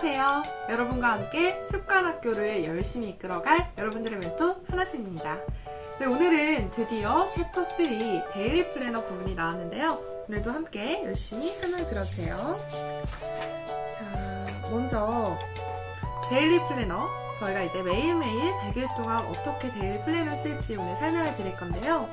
안녕하세요. 여러분과 함께 습관학교를 열심히 이끌어갈 여러분들의 멘토 하나쌤입니다. 네, 오늘은 드디어 챕터 3 데일리 플래너 부분이 나왔는데요. 오늘도 함께 열심히 설명 들어주세요. 자, 먼저 데일리 플래너, 저희가 이제 매일매일 100일 동안 어떻게 데일리 플래너를 쓸지 오늘 설명해 드릴 건데요.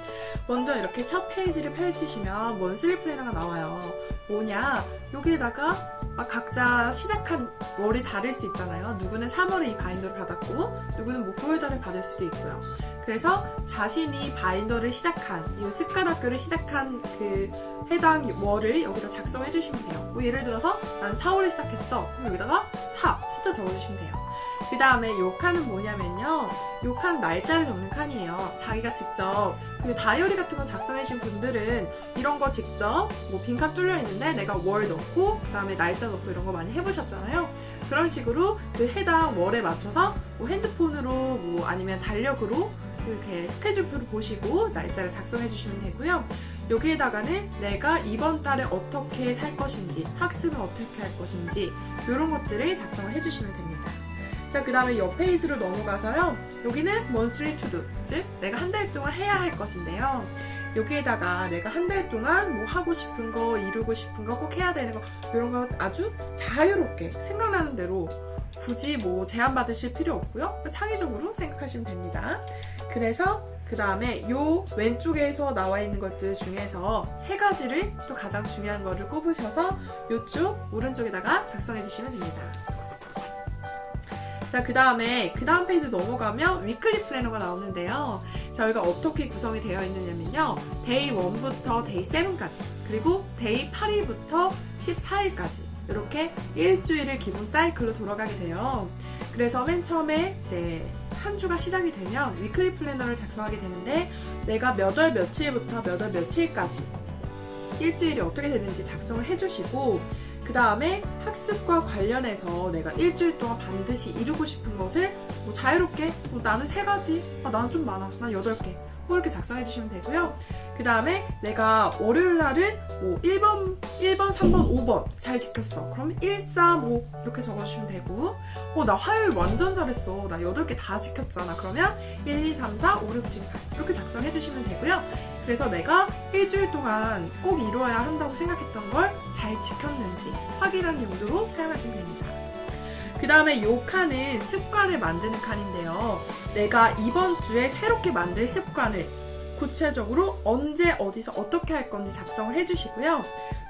먼저 이렇게 첫 페이지를 펼치시면 먼슬리 플래너가 나와요. 뭐냐, 여기에다가 각자 시작한 월이 다를 수 있잖아요. 누구는 3월에 이 바인더를 받았고 누구는 뭐 9월달에 받을 수도 있고요. 그래서 자신이 바인더를 시작한, 이 습관학교를 시작한 그 해당 월을 여기다 작성해 주시면 돼요. 뭐 예를 들어서 난 4월에 시작했어. 그럼 여기다가 4 숫자 적어주시면 돼요. 그 다음에 요 칸은 뭐냐면요, 요 칸 날짜를 적는 칸이에요. 자기가 직접 그 다이어리 같은 거 작성해주신 분들은 이런 거 직접 뭐 빈칸 뚫려 있는데 내가 월 넣고 그 다음에 날짜 넣고 이런 거 많이 해보셨잖아요. 그런 식으로 그 해당 월에 맞춰서 뭐 핸드폰으로 뭐 아니면 달력으로 이렇게 스케줄표를 보시고 날짜를 작성해 주시면 되고요. 여기에다가는 내가 이번 달에 어떻게 살 것인지, 학습은 어떻게 할 것인지 이런 것들을 작성을 해주시면 됩니다. 자, 그 다음에 옆 페이지로 넘어가서요. 여기는 monthly to do, 즉 내가 한 달 동안 해야 할 것인데요. 여기에다가 내가 한 달 동안 뭐 하고 싶은 거, 이루고 싶은 거, 꼭 해야 되는 거 이런 거 아주 자유롭게 생각나는 대로 굳이 뭐 제한 받으실 필요 없고요. 창의적으로 생각하시면 됩니다. 그래서 그 다음에 요 왼쪽에서 나와 있는 것들 중에서 세 가지를 또 가장 중요한 거를 꼽으셔서 요쪽 오른쪽에다가 작성해 주시면 됩니다. 자, 그 다음 페이지 넘어가면 위클리 플래너가 나오는데요. 저희가 어떻게 구성이 되어 있느냐면요. 데이 1부터 데이 7까지, 그리고 데이 8일부터 14일까지 이렇게 일주일을 기본 사이클로 돌아가게 돼요. 그래서 맨 처음에 이제 한 주가 시작이 되면 위클리 플래너를 작성하게 되는데, 내가 몇 월 며칠부터 몇 월 며칠까지 일주일이 어떻게 되는지 작성을 해주시고, 그 다음에 학습과 관련해서 내가 일주일 동안 반드시 이루고 싶은 것을 뭐 자유롭게 나는 3가지, 나는 좀 많아, 난 8개 뭐 이렇게 작성해 주시면 되고요. 그 다음에 내가 월요일 날은 뭐 1번, 3번, 5번 잘 지켰어. 그럼 1, 3, 5 이렇게 적어주시면 되고, 나 화요일 완전 잘했어. 나 8개 다 지켰잖아. 그러면 1, 2, 3, 4, 5, 6, 7, 8 이렇게 작성해 주시면 되고요. 그래서 내가 일주일 동안 꼭 이루어야 한다고 생각했던 걸 잘 지켰는지 확인하는 용도로 사용하시면 됩니다. 그 다음에 이 칸은 습관을 만드는 칸인데요. 내가 이번 주에 새롭게 만들 습관을 구체적으로 언제 어디서 어떻게 할 건지 작성을 해주시고요.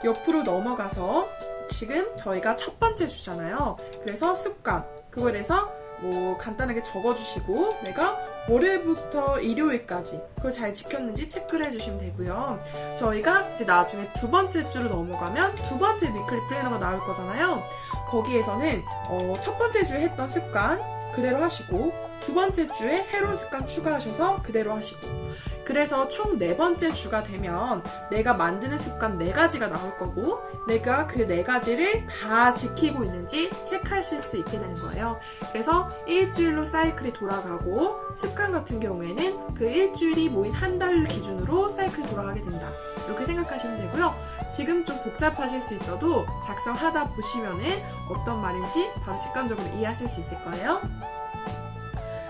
옆으로 넘어가서 지금 저희가 첫 번째 주잖아요. 그래서 습관, 그걸 해서 뭐 간단하게 적어주시고 내가 월요일부터 일요일까지 그걸 잘 지켰는지 체크를 해주시면 되고요. 저희가 이제 나중에 두 번째 주로 넘어가면 두 번째 위클리 플래너가 나올 거잖아요. 거기에서는 첫 번째 주에 했던 습관 그대로 하시고, 두 번째 주에 새로운 습관 추가하셔서 그대로 하시고, 그래서 총 4번째 주가 되면 내가 만드는 습관 4가지가 나올 거고, 내가 그 4가지를 다 지키고 있는지 체크하실 수 있게 되는 거예요. 그래서 일주일로 사이클이 돌아가고, 습관 같은 경우에는 그 일주일이 모인 한 달 기준으로 사이클이 돌아가게 된다, 이렇게 생각하시면 되고요. 지금 좀 복잡하실 수 있어도 작성하다 보시면은 어떤 말인지 바로 직관적으로 이해하실 수 있을 거예요.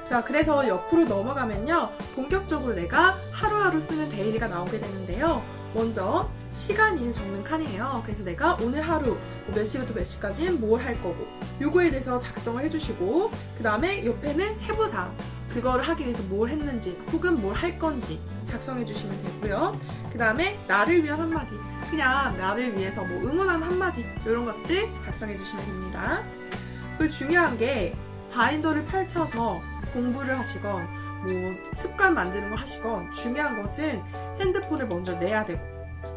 자, 그래서 옆으로 넘어가면요, 본격적으로 내가 하루하루 쓰는 데일리가 나오게 되는데요. 먼저 시간인 적는 칸이에요. 그래서 내가 오늘 하루 몇 시부터 몇 시까지는 뭘 할 거고, 요거에 대해서 작성을 해주시고, 그 다음에 옆에는 세부사항, 그거를 하기 위해서 뭘 했는지 혹은 뭘 할 건지 작성해 주시면 되고요. 그 다음에 나를 위한 한마디, 그냥 나를 위해서 뭐 응원하는 한마디, 이런 것들 작성해 주시면 됩니다. 그리고 중요한 게 바인더를 펼쳐서 공부를 하시건 뭐 습관 만드는 걸 하시건 중요한 것은 핸드폰을 먼저 내야 되고,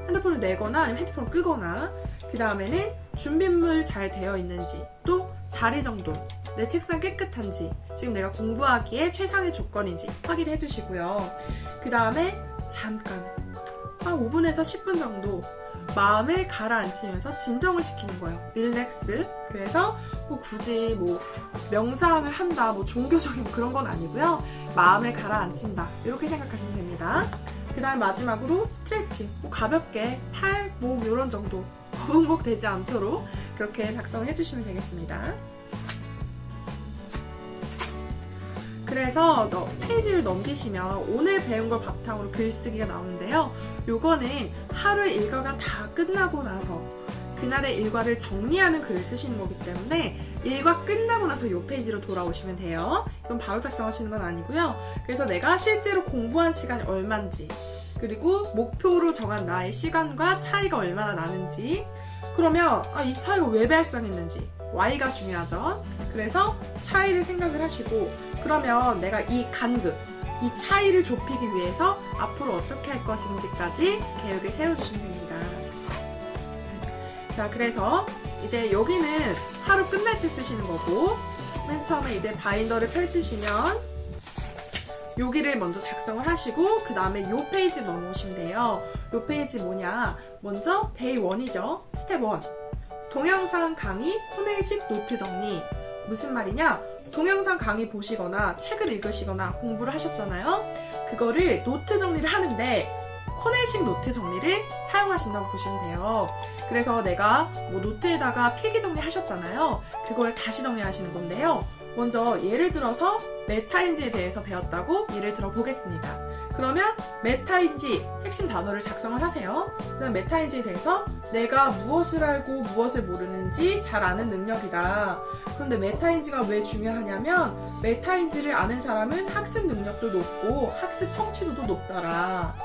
핸드폰을 내거나 아니면 핸드폰을 끄거나, 그 다음에는 준비물 잘 되어 있는지, 또 자리 정돈, 내 책상 깨끗한지, 지금 내가 공부하기에 최상의 조건인지 확인해 주시고요. 그 다음에 잠깐 한 5분에서 10분 정도 마음을 가라앉히면서 진정을 시키는 거예요. 릴렉스. 그래서 뭐 굳이 뭐 명상을 한다, 뭐 종교적인 그런 건 아니고요. 마음을 가라앉힌다, 이렇게 생각하시면 됩니다. 그 다음 마지막으로 스트레칭, 뭐 가볍게 팔, 목 이런 정도 거북목 되지 않도록 그렇게 작성해 주시면 되겠습니다. 그래서 페이지를 넘기시면 오늘 배운 걸 바탕으로 글쓰기가 나오는데요. 요거는 하루 일과가 다 끝나고 나서 그날의 일과를 정리하는 글을 쓰시는 거기 때문에 일과 끝나고 나서 요 페이지로 돌아오시면 돼요. 이건 바로 작성하시는 건 아니고요. 그래서 내가 실제로 공부한 시간이 얼마인지, 그리고 목표로 정한 나의 시간과 차이가 얼마나 나는지, 그러면 이 차이가 왜 발생했는지, Y가 중요하죠. 그래서 차이를 생각을 하시고, 그러면 내가 이 간극, 이 차이를 좁히기 위해서 앞으로 어떻게 할 것인지까지 계획을 세워주시면 됩니다. 자, 그래서 이제 여기는 하루 끝날 때 쓰시는 거고, 맨 처음에 이제 바인더를 펼치시면 여기를 먼저 작성을 하시고, 그 다음에 요 페이지 넘어오시면 돼요. 요 페이지 뭐냐? 먼저 데이 1이죠. 스텝 1. 동영상 강의, 코네식 노트 정리. 무슨 말이냐? 동영상 강의 보시거나 책을 읽으시거나 공부를 하셨잖아요. 그거를 노트 정리를 하는데 코네식 노트 정리를 사용하신다고 보시면 돼요. 그래서 내가 뭐 노트에다가 필기 정리하셨잖아요. 그걸 다시 정리하시는 건데요. 먼저 예를 들어서 메타인지에 대해서 배웠다고 예를 들어 보겠습니다. 그러면 메타인지 핵심 단어를 작성을 하세요. 그다음 메타인지에 대해서 내가 무엇을 알고 무엇을 모르는지 잘 아는 능력이다. 그런데 메타인지가 왜 중요하냐면 메타인지를 아는 사람은 학습 능력도 높고 학습 성취도도 높더라.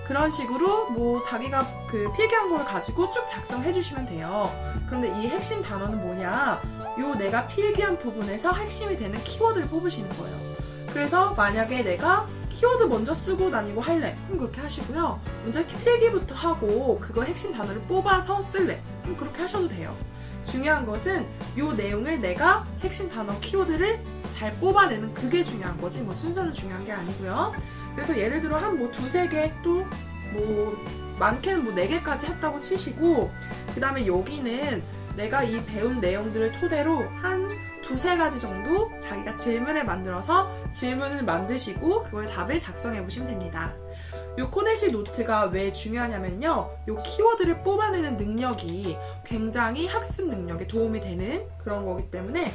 그런 식으로 뭐 자기가 그 필기한 거를 가지고 쭉 작성해 주시면 돼요. 그런데 이 핵심 단어는 뭐냐? 요 내가 필기한 부분에서 핵심이 되는 키워드를 뽑으시는 거예요. 그래서 만약에 내가 키워드 먼저 쓰고 다니고 할래? 그럼 그렇게 하시고요. 먼저 필기부터 하고 그거 핵심 단어를 뽑아서 쓸래? 그럼 그렇게 하셔도 돼요. 중요한 것은 요 내용을 내가 핵심 단어 키워드를 잘 뽑아내는 그게 중요한 거지 뭐 순서는 중요한 게 아니고요. 그래서 예를 들어 한 뭐 두세 개 또 뭐 많게는 뭐 4개까지 했다고 치시고, 그 다음에 여기는 내가 이 배운 내용들을 토대로 한 두세 가지 정도 자기가 질문을 만들어서 질문을 만드시고 그걸 답을 작성해 보시면 됩니다. 요 코네식 노트가 왜 중요하냐면요. 요 키워드를 뽑아내는 능력이 굉장히 학습 능력에 도움이 되는 그런 거기 때문에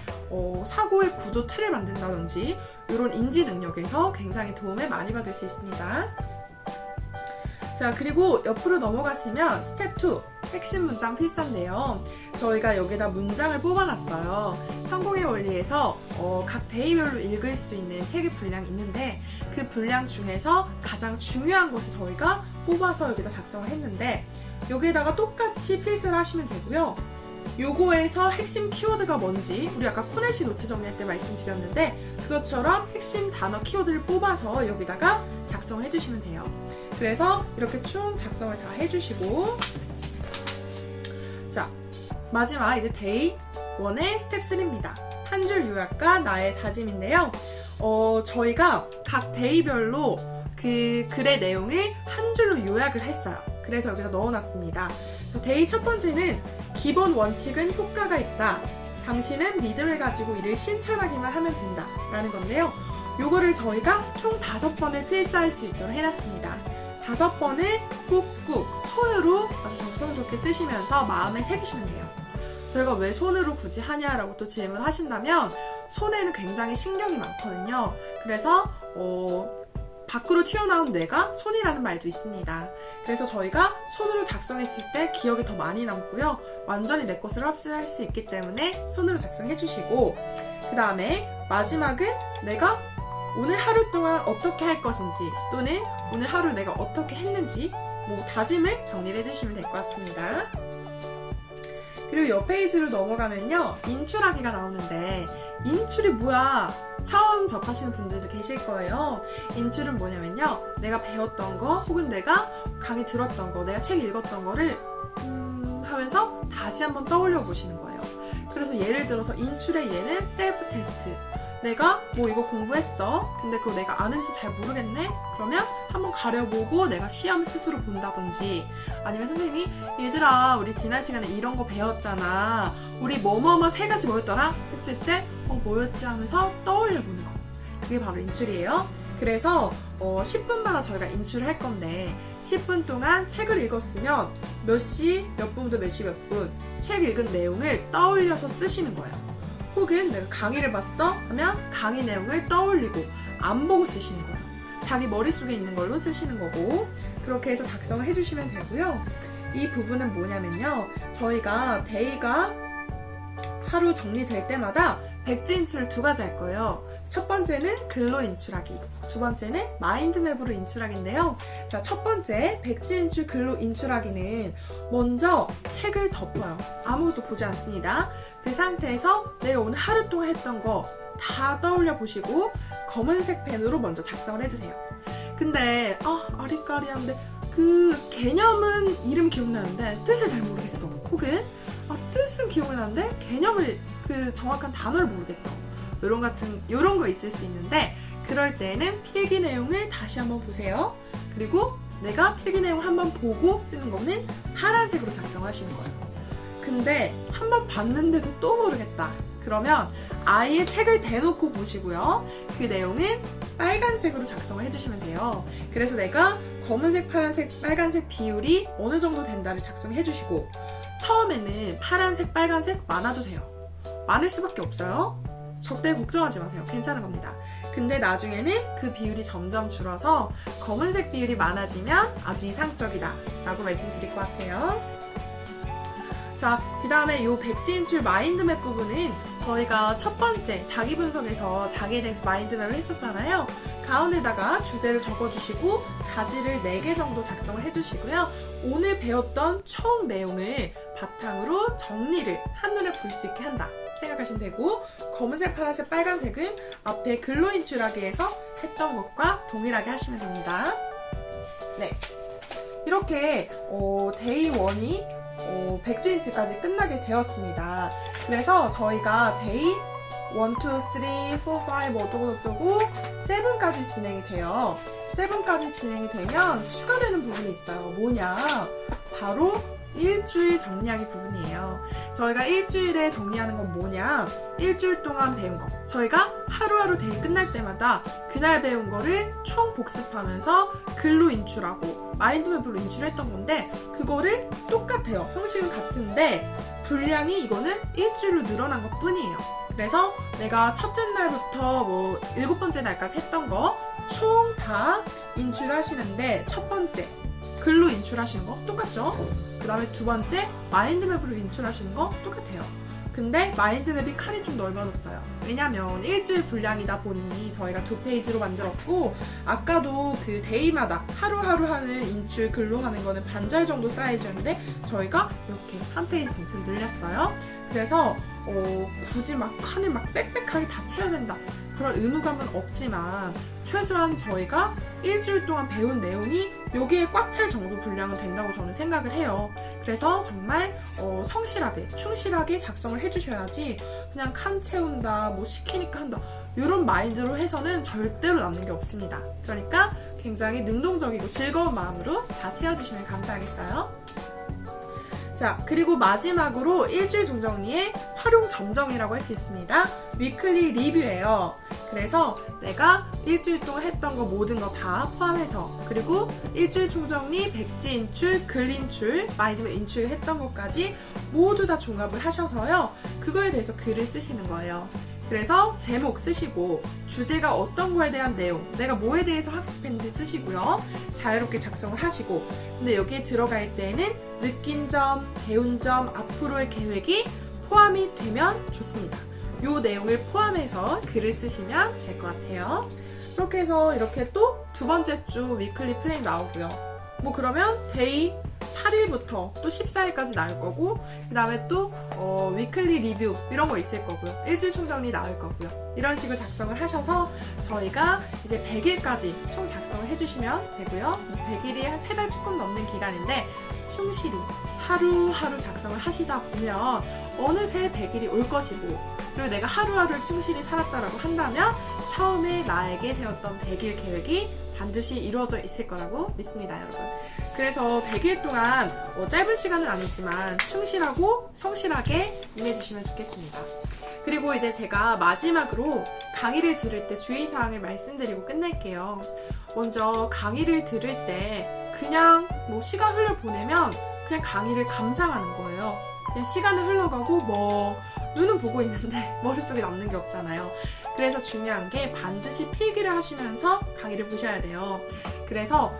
사고의 구조 틀을 만든다든지 이런 인지 능력에서 굉장히 도움을 많이 받을 수 있습니다. 자, 그리고 옆으로 넘어가시면 스텝 2, 핵심 문장 필사인데요. 저희가 여기다 문장을 뽑아놨어요. 성공의 원리에서 각 데이별로 읽을 수 있는 책의 분량이 있는데 그 분량 중에서 가장 중요한 것을 저희가 뽑아서 여기다 작성을 했는데 여기에다가 똑같이 필사를 하시면 되고요. 요거에서 핵심 키워드가 뭔지 우리 아까 코네식 노트 정리할 때 말씀드렸는데 그것처럼 핵심 단어 키워드를 뽑아서 여기다가 작성을 해주시면 돼요. 그래서 이렇게 쭉 작성을 다 해주시고, 자, 마지막 이제 데이 1의 스텝 3입니다. 한 줄 요약과 나의 다짐인데요. 저희가 각 데이별로 그 글의 내용을 한 줄로 요약을 했어요. 그래서 여기다 넣어놨습니다. 데이 첫 번째는 기본 원칙은 효과가 있다. 당신은 믿음을 가지고 이를 실천하기만 하면 된다. 라는 건데요. 요거를 저희가 총 5번을 필사할 수 있도록 해놨습니다. 5번을 꾹꾹 손으로 아주 정성스럽게 쓰시면서 마음에 새기시면 돼요. 저희가 왜 손으로 굳이 하냐라고 또 질문하신다면 손에는 굉장히 신경이 많거든요. 그래서 밖으로 튀어나온 뇌가 손이라는 말도 있습니다. 그래서 저희가 손으로 작성했을 때 기억이 더 많이 남고요. 완전히 내 것을 흡수할 수 있기 때문에 손으로 작성해 주시고, 그 다음에 마지막은 내가 오늘 하루 동안 어떻게 할 것인지 또는 오늘 하루 내가 어떻게 했는지 뭐 다짐을 정리를 해주시면 될 것 같습니다. 그리고 옆 페이지로 넘어가면요. 인출하기가 나오는데 인출이 뭐야? 처음 접하시는 분들도 계실 거예요. 인출은 뭐냐면요. 내가 배웠던 거 혹은 내가 강의 들었던 거, 내가 책 읽었던 거를 하면서 다시 한번 떠올려 보시는 거예요. 그래서 예를 들어서 인출의 예는 셀프 테스트. 내가 뭐 이거 공부했어. 근데 그거 내가 아는지 잘 모르겠네? 그러면 한번 가려보고 내가 시험 스스로 본다든지, 아니면 선생님이 얘들아 우리 지난 시간에 이런 거 배웠잖아. 우리 뭐뭐뭐 3가지 뭐였더라? 했을 때 뭐였지 하면서 떠올려보는 거. 그게 바로 인출이에요. 그래서 10분마다 저희가 인출을 할 건데 10분 동안 책을 읽었으면 몇 시 몇 분부터 몇 시 몇 분 책 읽은 내용을 떠올려서 쓰시는 거예요. 혹은 내가 강의를 봤어 하면 강의 내용을 떠올리고 안 보고 쓰시는 거예요. 자기 머릿속에 있는 걸로 쓰시는 거고, 그렇게 해서 작성을 해주시면 되고요. 이 부분은 뭐냐면요, 저희가 데이가 하루 정리될 때마다 백지 인출을 2가지 할 거예요. 첫 번째는 글로 인출하기, 두 번째는 마인드맵으로 인출하기인데요. 자, 첫 번째 백지 인출 글로 인출하기는 먼저 책을 덮어요. 아무것도 보지 않습니다. 그 상태에서 내가 오늘 하루 동안 했던 거 다 떠올려 보시고 검은색 펜으로 먼저 작성을 해주세요. 근데 아리까리한데 그 개념은 이름 기억나는데 뜻을 잘 모르겠어. 혹은 뜻은 기억나는데 개념을 그 정확한 단어를 모르겠어. 요런 거 있을 수 있는데, 그럴 때는 필기 내용을 다시 한번 보세요. 그리고 내가 필기 내용 한번 보고 쓰는 거는 파란색으로 작성하시는 거예요. 근데 한번 봤는데도 또 모르겠다. 그러면 아예 책을 대놓고 보시고요. 그 내용은 빨간색으로 작성을 해주시면 돼요. 그래서 내가 검은색, 파란색, 빨간색 비율이 어느 정도 된다를 작성해 주시고, 처음에는 파란색, 빨간색 많아도 돼요. 많을 수밖에 없어요. 적대 걱정하지 마세요. 괜찮은 겁니다. 근데 나중에는 그 비율이 점점 줄어서 검은색 비율이 많아지면 아주 이상적이다 라고 말씀드릴 것 같아요. 자, 그 다음에 이 백지 인출 마인드맵 부분은 저희가 첫 번째 자기 분석에서 자기에 대해서 마인드맵을 했었잖아요. 가운데다가 주제를 적어주시고 가지를 4개 정도 작성을 해주시고요. 오늘 배웠던 총 내용을 바탕으로 정리를 한눈에 볼 수 있게 한다 생각하시면 되고, 검은색, 파란색, 빨간색은 앞에 글로 인출하기에서 했던 것과 동일하게 하시면 됩니다. 네, 이렇게 데이 1이 백지 인출까지 끝나게 되었습니다. 그래서 저희가 데이 1, 2, 3, 4, 5 어쩌고저쩌고 7까지 진행이 돼요. 7까지 진행이 되면 추가되는 부분이 있어요. 뭐냐? 바로 일주일 정리하기 부분이에요. 저희가 일주일에 정리하는 건 뭐냐? 일주일 동안 배운 거. 저희가 하루하루 데이 끝날 때마다 그날 배운 거를 총 복습하면서 글로 인출하고 마인드맵으로 인출했던 건데, 그거를 똑같아요. 형식은 같은데 분량이 이거는 일주일로 늘어난 것 뿐이에요. 그래서 내가 첫째 날부터 7번째 날까지 했던 거 총 다 인출하시는데, 첫 번째 글로 인출하시는 거 똑같죠? 그 다음에 두 번째 마인드맵으로 인출하시는 거 똑같아요. 근데 마인드맵이 칸이 좀 넓어졌어요. 왜냐면 일주일 분량이다 보니 저희가 2페이지로 만들었고, 아까도 그 데이마다 하루하루 하는 인출 글로 하는 거는 반절 정도 사이즈였는데 저희가 이렇게 한 페이지 전체 늘렸어요. 그래서 굳이 막 칸을 막 빽빽하게 다 채워야 된다 그런 의무감은 없지만, 최소한 저희가 일주일 동안 배운 내용이 여기에 꽉 찰 정도 분량은 된다고 저는 생각을 해요. 그래서 정말 성실하게, 충실하게 작성을 해주셔야지 그냥 칸 채운다, 뭐 시키니까 한다 이런 마인드로 해서는 절대로 남는 게 없습니다. 그러니까 굉장히 능동적이고 즐거운 마음으로 다 채워주시면 감사하겠어요. 자, 그리고 마지막으로 일주일 종정리의 활용 점정이라고 할 수 있습니다. 위클리 리뷰예요. 그래서 내가 일주일 동안 했던 거 모든 거 다 포함해서, 그리고 일주일 총정리, 백지 인출, 글 인출, 마인드맵 인출 했던 것까지 모두 다 종합을 하셔서요. 그거에 대해서 글을 쓰시는 거예요. 그래서 제목 쓰시고 주제가 어떤 거에 대한 내용, 내가 뭐에 대해서 학습했는지 쓰시고요. 자유롭게 작성을 하시고, 근데 여기에 들어갈 때는 느낀 점, 배운 점, 앞으로의 계획이 포함이 되면 좋습니다. 요 내용을 포함해서 글을 쓰시면 될 것 같아요. 그렇게 해서 이렇게 또 두 번째 주 위클리 플레이 나오고요. 뭐 그러면 데이 8일부터 또 14일까지 나올 거고, 그 다음에 또 위클리 리뷰 이런 거 있을 거고요. 일주일 총정리 나올 거고요. 이런 식으로 작성을 하셔서 저희가 이제 100일까지 총 작성을 해주시면 되고요. 100일이 한 3달 조금 넘는 기간인데 충실히 하루하루 작성을 하시다 보면 어느새 100일이 올 것이고, 그리고 내가 하루하루를 충실히 살았다라고 한다면 처음에 나에게 세웠던 100일 계획이 반드시 이루어져 있을 거라고 믿습니다, 여러분. 그래서 100일 동안 짧은 시간은 아니지만 충실하고 성실하게 임해주시면 좋겠습니다. 그리고 이제 제가 마지막으로 강의를 들을 때 주의사항을 말씀드리고 끝낼게요. 먼저 강의를 들을 때 그냥 뭐 시간 흘려보내면 그냥 강의를 감상하는 거예요. 그냥 시간은 흘러가고 뭐 눈은 보고 있는데 머릿속에 남는 게 없잖아요. 그래서 중요한 게 반드시 필기를 하시면서 강의를 보셔야 돼요. 그래서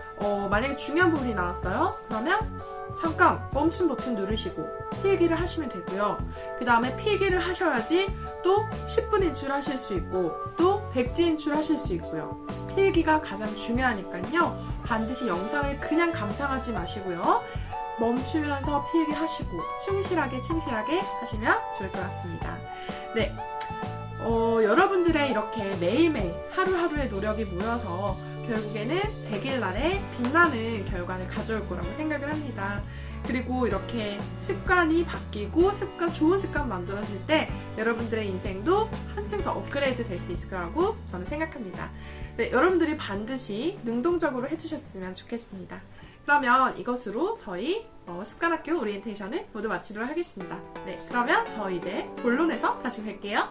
만약에 중요한 부분이 나왔어요. 그러면 잠깐 멈춤 버튼 누르시고 필기를 하시면 되고요. 그 다음에 필기를 하셔야지 또 10분 인출하실 수 있고 또 백지 인출하실 수 있고요. 필기가 가장 중요하니까요. 반드시 영상을 그냥 감상하지 마시고요. 멈추면서 필기하시고 충실하게 하시면 좋을 것 같습니다. 네, 여러분들의 이렇게 매일매일 하루하루의 노력이 모여서 결국에는 100일 날에 빛나는 결과를 가져올 거라고 생각을 합니다. 그리고 이렇게 습관이 바뀌고 좋은 습관 만들어질 때 여러분들의 인생도 한층 더 업그레이드 될 수 있을 거라고 저는 생각합니다. 네, 여러분들이 반드시 능동적으로 해주셨으면 좋겠습니다. 그러면 이것으로 저희 습관학교 오리엔테이션을 모두 마치도록 하겠습니다. 네, 그러면 저 이제 본론에서 다시 뵐게요.